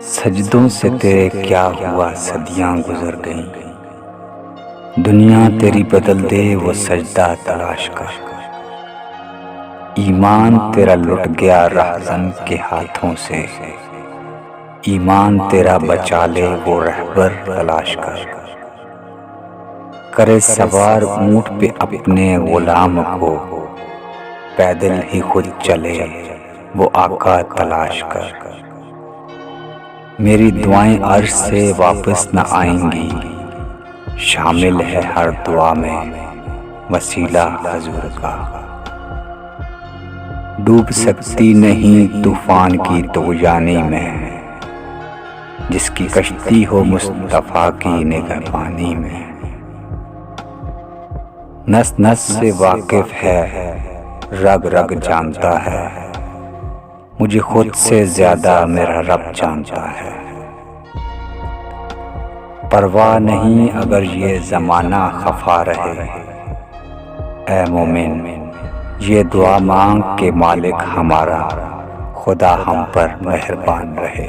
سجدوں سے تیرے کیا ہوا صدیاں گزر گئیں، دنیا تیری بدل دے وہ سجدہ تلاش کر۔ ایمان تیرا لٹ گیا رہزن کے ہاتھوں سے، ایمان تیرا بچا لے وہ رہبر تلاش کر۔ کرے سوار اونٹ پہ اپنے غلام کو، پیدل ہی خود چلے وہ آقا تلاش کر۔ میری دعائیں عرش سے واپس نہ آئیں گی، شامل ہے ہر دعا میں وسیلہ حضور کا۔ ڈوب سکتی نہیں طوفان کی طغیانی میں، جس کی کشتی ہو مصطفیٰ کی نگہبانی میں۔ نس نس سے واقف ہے، رگ رگ جانتا ہے، مجھے خود سے زیادہ میرا رب جانتا ہے۔ پرواہ نہیں اگر یہ زمانہ خفا رہے، اے مومن یہ دعا مانگ کہ مالک ہمارا خدا ہم پر مہربان رہے۔